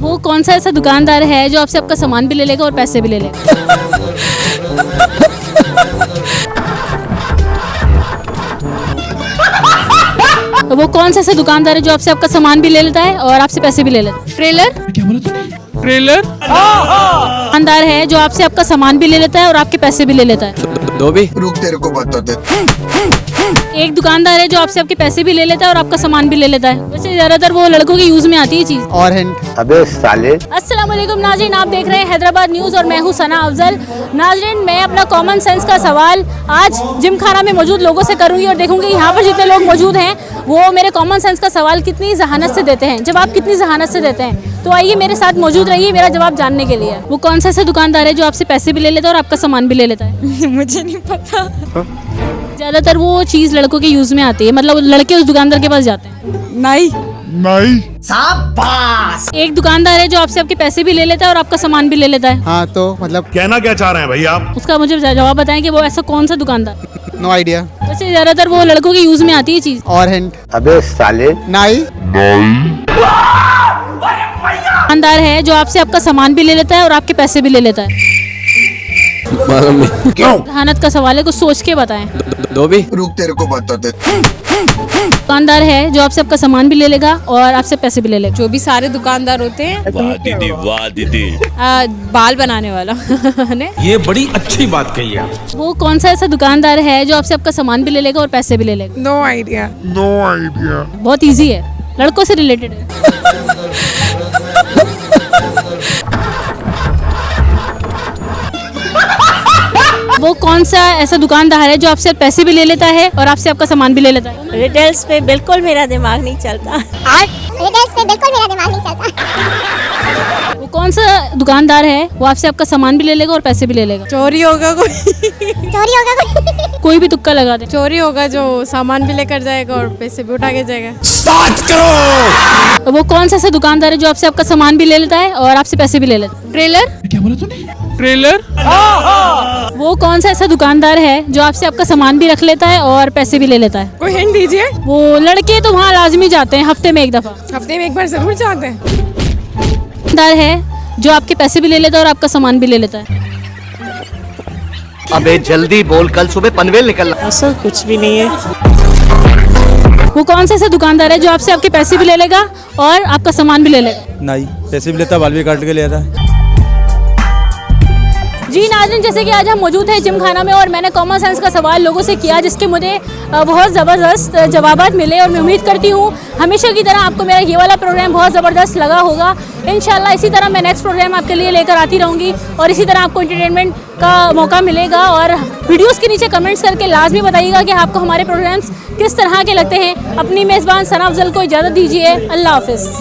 वो कौन सा ऐसा दुकानदार है जो आपसे आपका सामान भी ले लेगा और पैसे भी ले लेगा? तो वो कौन सा ऐसा दुकानदार है जो आपसे आपका सामान भी ले लेता है और आपसे पैसे भी ले लेता है? ट्रेलर? क्या बोला तूने? ट्रेलर? दुकानदार है जो आपसे आपका सामान भी ले लेता है और आपके पैसे भी ले लेता है। दो भी। रुक तेरे को बताते। एक दुकानदार है जो आपसे आपके पैसे भी ले लेता है और आपका सामान भी ले लेता है। वैसे ज्यादातर वो लड़कों के यूज में आती है चीज। और हिंट। अबे साले। अस्सलाम वालेकुम नाज़रीन, आप देख रहे हैं हैदराबाद न्यूज़ और मैं हूं सना अफजल। नाज़रीन, मैं अपना कॉमन सेंस का सवाल आज जिम खाना में मौजूद लोगों से करूंगी और देखूंगी यहाँ पर जितने लोग मौजूद हैं वो मेरे कॉमन सेंस का सवाल कितनी जहानत से देते हैं, जवाब कितनी जहानत से देते हैं। तो आइए मेरे साथ मौजूद रहिए मेरा जवाब जानने के लिए। वो कौन सा ऐसा दुकानदार है जो आपसे पैसे भी ले लेता है और आपका सामान भी ले लेता है? मुझे नहीं पता। ज़्यादातर वो चीज़ लड़कों के यूज़ में आती है, मतलब लड़के उस दुकानदार के पास जाते हैं। नहीं। एक दुकानदार है जो आपसे आपके पैसे भी ले लेता है और आपका सामान भी ले लेता है। हाँ तो मतलब कहना क्या चाह रहे हैं भाई आप? उसका मुझे जवाब बताएं कि वो ऐसा कौन सा दुकानदार? No idea. वैसे ज्यादातर वो लड़कों के यूज में आती है चीज। और हिंट। अबे साले। नाई। दुकानदार है जो आपसे आपका सामान भी ले लेता है और आपके पैसे भी ले लेता है। क्यों? जहानत का सवाल है, कुछ सोच के बताएं। दो भी। रुक तेरे को बताते। दुकानदार है जो आपसे आपका सामान भी ले लेगा और आपसे पैसे भी ले लेगा। जो भी सारे दुकानदार होते हैं, वाह दीदी। बाल बनाने वाला ने ये बड़ी अच्छी बात कही है। वो कौन सा ऐसा दुकानदार है जो आपसे आपका सामान भी ले लेगा और पैसे भी ले लेगा? No idea. बहुत इजी है, लड़कों से रिलेटेड है। वो कौन सा ऐसा दुकानदार है जो आपसे पैसे भी ले लेता है और आपसे आपका सामान भी ले लेता है? रिटेल्स पे बिल्कुल मेरा दिमाग नहीं चलता। वो कौन सा दुकानदार है वो आपसे आपका सामान भी ले लेगा और पैसे भी ले लेगा? चोरी होगा कोई। कोई भी तुक्का लगा दे। चोरी होगा जो सामान भी लेकर जाएगा और पैसे भी उठा के जाएगा। स्टार्ट करो। वो कौन सा ऐसा दुकानदार है जो आपसे आपका सामान भी ले लेता है और आपसे पैसे भी ले लेता है? ट्रेलर? क्या बोला तूने? ट्रेलर? वो कौन सा ऐसा दुकानदार है जो आपसे आपका सामान भी रख लेता है और पैसे भी ले लेता है? कोई हिंट दीजिए। वो लड़के तो वहाँ लाजमी जाते हैं हफ्ते में एक दफा। हफ्ते में एक बार जरूर जाते हैं। दुकानदार है जो आपके पैसे भी ले लेता है और आपका सामान भी ले लेता है। अबे जल्दी बोल, कल सुबह पनवेल निकलना। ऐसा कुछ भी नहीं है। वो कौन सा ऐसा दुकानदार है जो आपसे आपके पैसे भी ले लेगा और आपका सामान भी ले लेगा? नहीं, पैसे भी लेता, बाल भी काट के ले रहा है। जी नाज़रीन, जैसे कि आज हम मौजूद हैं जिम खाना में और मैंने कॉमन सेंस का सवाल लोगों से किया जिसके मुझे बहुत ज़बरदस्त जवाबात मिले और मैं उम्मीद करती हूँ हमेशा की तरह आपको मेरा ये वाला प्रोग्राम बहुत ज़बरदस्त लगा होगा। इंशाल्लाह इसी तरह मैं नेक्स्ट प्रोग्राम आपके लिए लेकर आती रहूँगी और इसी तरह आपको एंटरटेनमेंट का मौका मिलेगा। और वीडियोज़ के नीचे कमेंट्स करके लाजमी बताइएगा कि आपको हमारे प्रोग्राम्स किस तरह के लगते हैं। अपनी मेज़बान सना अफजल को इजाज़त दीजिए। अल्लाह हाफिज़।